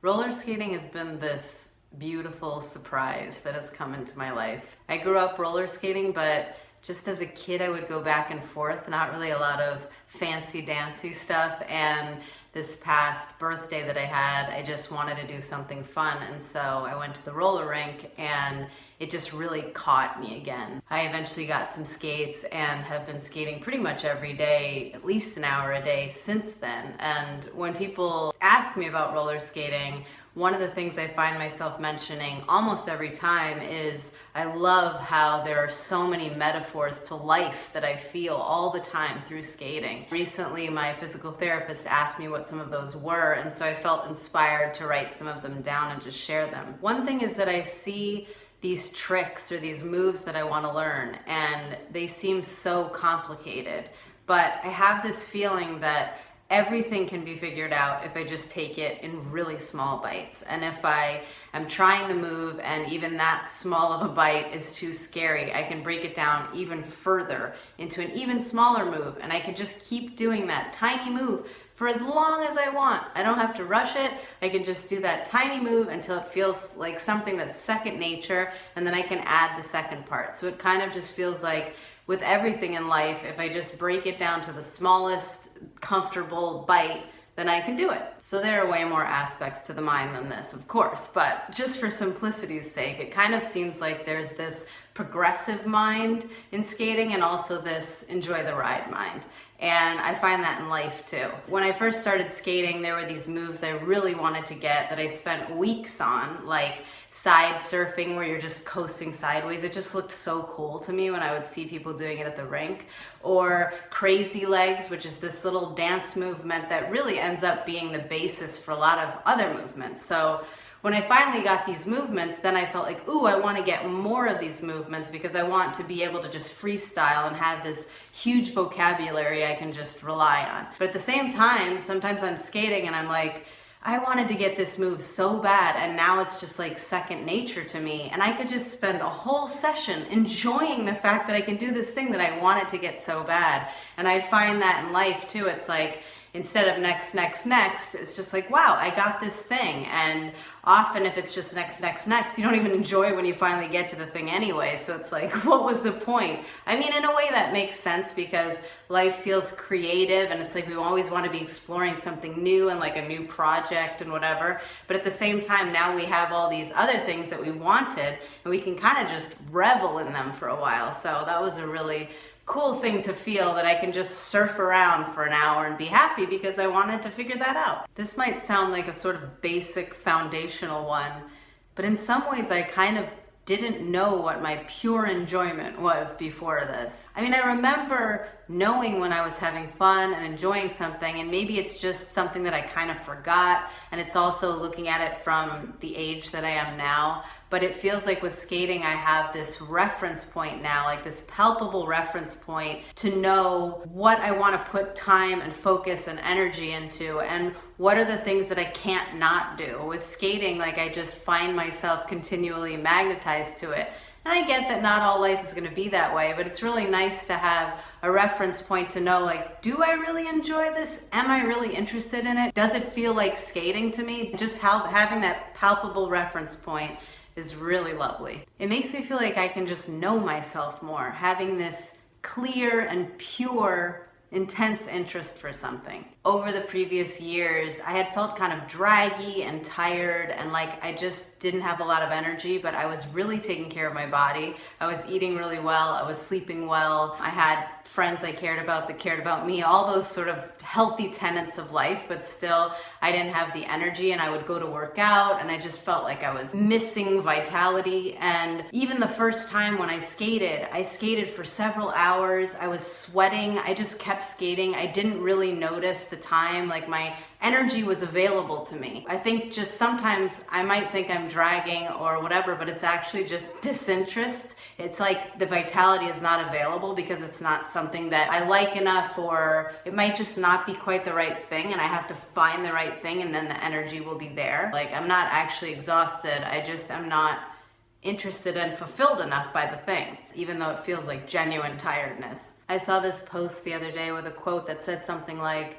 Roller skating has been this beautiful surprise that has come into my life. I grew up roller skating, but just as a kid, I would go back and forth, not really a lot of fancy dancy stuff. And this past birthday that I had, I just wanted to do something fun. And so I went to the roller rink and it just really caught me again. I eventually got some skates and have been skating pretty much every day, at least an hour a day since then. And when people ask me about roller skating, one of the things I find myself mentioning almost every time is I love how there are so many metaphors to life that I feel all the time through skating. Recently, my physical therapist asked me what some of those were, and so I felt inspired to write some of them down and just share them. One thing is that I see these tricks or these moves that I want to learn, and they seem so complicated, but I have this feeling that everything can be figured out if I just take it in really small bites. And if I am trying the move and even that small of a bite is too scary, I can break it down even further into an even smaller move, and I can just keep doing that tiny move for as long as I want. I don't have to rush it. I can just do that tiny move until it feels like something that's second nature, and then I can add the second part. So it kind of just feels like with everything in life, if I just break it down to the smallest comfortable bite, then I can do it. So there are way more aspects to the mind than this, of course, but just for simplicity's sake, it kind of seems like there's this progressive mind in skating and also this enjoy the ride mind. And I find that in life too. When I first started skating, there were these moves I really wanted to get that I spent weeks on, like side surfing where you're just coasting sideways. It just looked so cool to me when I would see people doing it at the rink. Or crazy legs, which is this little dance movement that really ends up being the basis for a lot of other movements. So when I finally got these movements, then I felt like, ooh, I want to get more of these movements because I want to be able to just freestyle and have this huge vocabulary I can just rely on. But at the same time, sometimes I'm skating and I'm like, I wanted to get this move so bad, and now it's just like second nature to me, and I could just spend a whole session enjoying the fact that I can do this thing that I wanted to get so bad. And I find that in life too. It's like, instead of next, it's just like, wow, I got this thing. And often if it's just next, you don't even enjoy when you finally get to the thing anyway. So it's like, what was the point? I mean, in a way that makes sense because life feels creative and it's like we always want to be exploring something new and like a new project and whatever. But at the same time, now we have all these other things that we wanted and we can kind of just revel in them for a while. So that was a really cool thing to feel, that I can just surf around for an hour and be happy because I wanted to figure that out. This might sound like a sort of basic foundational one, but in some ways I kind of didn't know what my pure enjoyment was before this. I mean, I remember knowing when I was having fun and enjoying something, and maybe it's just something that I kind of forgot, and it's also looking at it from the age that I am now. But it feels like with skating, I have this reference point now, like this palpable reference point to know what I want to put time and focus and energy into, and what are the things that I can't not do. With skating, like I just find myself continually magnetized to it. And I get that not all life is going to be that way, but it's really nice to have a reference point to know, like, do I really enjoy this? Am I really interested in it? Does it feel like skating to me? Just having that palpable reference point is really lovely. It makes me feel like I can just know myself more, having this clear and pure intense interest for something. Over the previous years, I had felt kind of draggy and tired and like I just didn't have a lot of energy, but I was really taking care of my body. I was eating really well, I was sleeping well, I had friends I cared about that cared about me, all those sort of healthy tenets of life, but still I didn't have the energy, and I would go to work out and I just felt like I was missing vitality. And even the first time when I skated for several hours. I was sweating, I just kept skating. I didn't really notice the time, like my energy was available to me. I think just sometimes I might think I'm dragging or whatever, but it's actually just disinterest. It's like the vitality is not available because it's not something that I like enough, or it might just not be quite the right thing and I have to find the right thing and then the energy will be there. Like I'm not actually exhausted, I just am not interested and fulfilled enough by the thing, even though it feels like genuine tiredness. I saw this post the other day with a quote that said something like,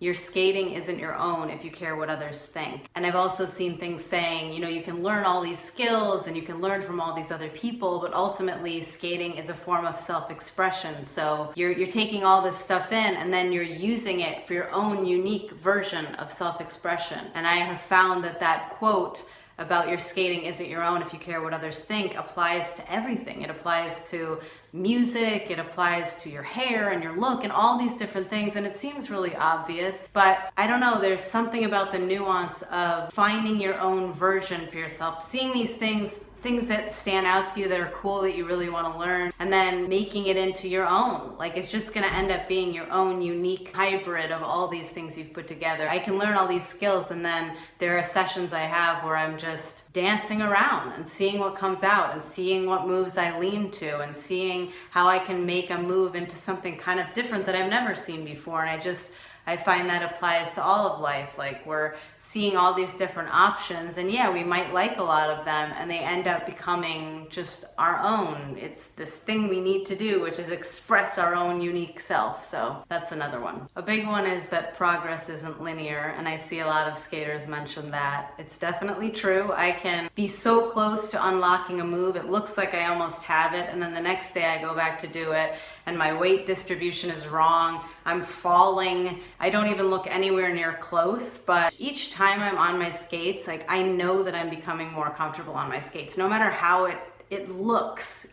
Your skating isn't your own if you care what others think. And I've also seen things saying, you can learn all these skills and you can learn from all these other people, but ultimately skating is a form of self-expression. So you're taking all this stuff in and then you're using it for your own unique version of self-expression. And I have found that quote about your skating isn't your own if you care what others think applies to everything. It applies to music, it applies to your hair and your look and all these different things, and it seems really obvious, but I don't know, there's something about the nuance of finding your own version for yourself, seeing these things that stand out to you that are cool that you really want to learn, and then making it into your own. Like, it's just going to end up being your own unique hybrid of all these things you've put together. I can learn all these skills, and then there are sessions I have where I'm just dancing around and seeing what comes out and seeing what moves I lean to and seeing how I can make a move into something kind of different that I've never seen before. And I find that applies to all of life. Like, we're seeing all these different options, and yeah, we might like a lot of them, and they end up becoming just our own. It's this thing we need to do, which is express our own unique self. So that's another one. A big one is that progress isn't linear, and I see a lot of skaters mention that. It's definitely true. I can be so close to unlocking a move, it looks like I almost have it, and then the next day I go back to do it, and my weight distribution is wrong. I'm falling. I don't even look anywhere near close, but each time I'm on my skates, like, I know that I'm becoming more comfortable on my skates, no matter how it looks,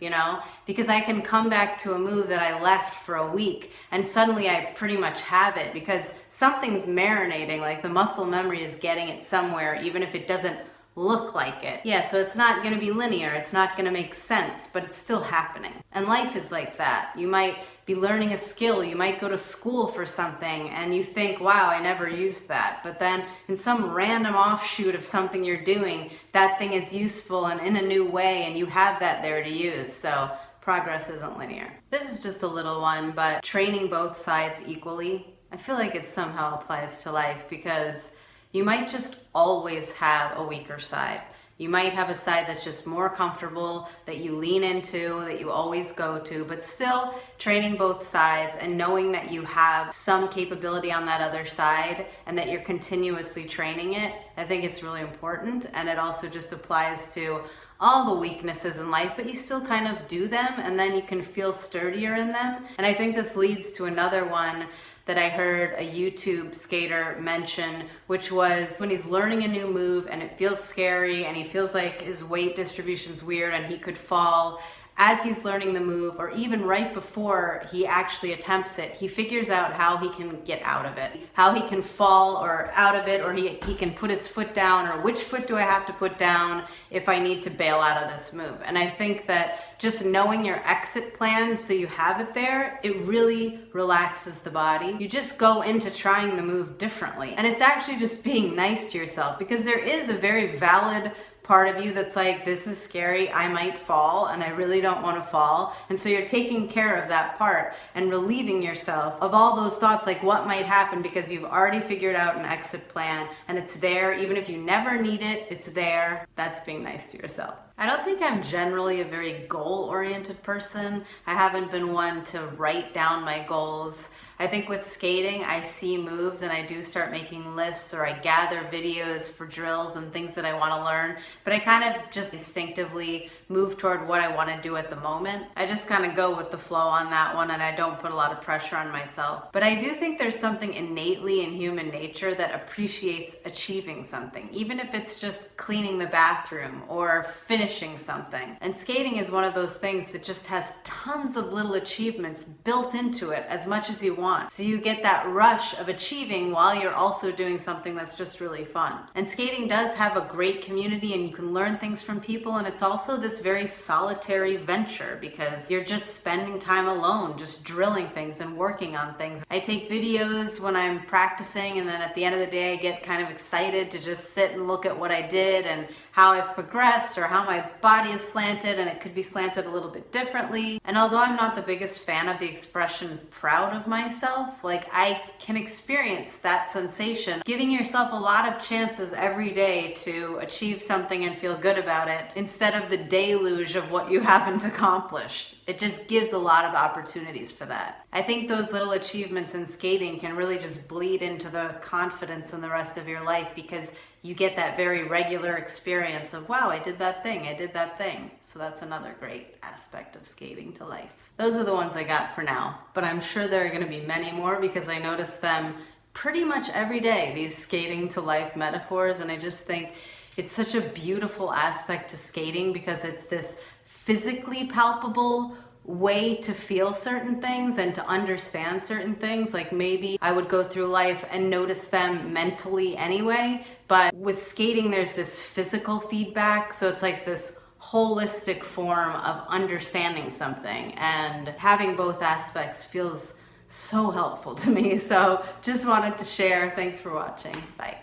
because I can come back to a move that I left for a week and suddenly I pretty much have it because something's marinating, like the muscle memory is getting it somewhere, even if it doesn't look like it. Yeah, so it's not going to be linear, it's not going to make sense, but it's still happening. And life is like that. You might be learning a skill, you might go to school for something and you think, wow, I never used that. But then in some random offshoot of something you're doing, that thing is useful and in a new way, and you have that there to use. So progress isn't linear. This is just a little one, but training both sides equally, I feel like it somehow applies to life, because you might just always have a weaker side. You might have a side that's just more comfortable, that you lean into, that you always go to, but still training both sides and knowing that you have some capability on that other side and that you're continuously training it. I think it's really important, and it also just applies to all the weaknesses in life, but you still kind of do them and then you can feel sturdier in them. And I think this leads to another one that I heard a YouTube skater mention, which was when he's learning a new move and it feels scary and he feels like his weight distribution's weird and he could fall. As he's learning the move, or even right before he actually attempts it, he figures out how he can get out of it, how he can fall or out of it, or he can put his foot down, or which foot do I have to put down if I need to bail out of this move. And I think that just knowing your exit plan so you have it there, it really relaxes the body. You just go into trying the move differently. And it's actually just being nice to yourself, because there is a very valid part of you that's like, this is scary, I might fall, and I really don't want to fall. And so you're taking care of that part and relieving yourself of all those thoughts, like what might happen, because you've already figured out an exit plan and it's there. Even if you never need it, it's there. That's being nice to yourself. I don't think I'm generally a very goal-oriented person. I haven't been one to write down my goals. I think with skating, I see moves and I do start making lists, or I gather videos for drills and things that I want to learn, but I kind of just instinctively move toward what I want to do at the moment. I just kind of go with the flow on that one, and I don't put a lot of pressure on myself. But I do think there's something innately in human nature that appreciates achieving something, even if it's just cleaning the bathroom or finishing something. And skating is one of those things that just has tons of little achievements built into it, as much as you want. So you get that rush of achieving while you're also doing something that's just really fun. And skating does have a great community, and you can learn things from people, and it's also this very solitary venture because you're just spending time alone, just drilling things and working on things. I take videos when I'm practicing, and then at the end of the day I get kind of excited to just sit and look at what I did and how I've progressed, or how my body is slanted, and it could be slanted a little bit differently. And although I'm not the biggest fan of the expression proud of myself, like, I can experience that sensation. Giving yourself a lot of chances every day to achieve something and feel good about it, instead of the deluge of what you haven't accomplished. It just gives a lot of opportunities for that. I think those little achievements in skating can really just bleed into the confidence in the rest of your life, because you get that very regular experience of, wow, I did that thing, I did that thing. So that's another great aspect of skating to life. Those are the ones I got for now, but I'm sure there are going to be many more because I notice them pretty much every day, these skating to life metaphors, and I just think it's such a beautiful aspect to skating because it's this physically palpable way to feel certain things and to understand certain things. Like maybe I would go through life and notice them mentally anyway, but with skating there's this physical feedback, so it's like this holistic form of understanding something, and having both aspects feels so helpful to me. So just wanted to share. Thanks for watching. Bye.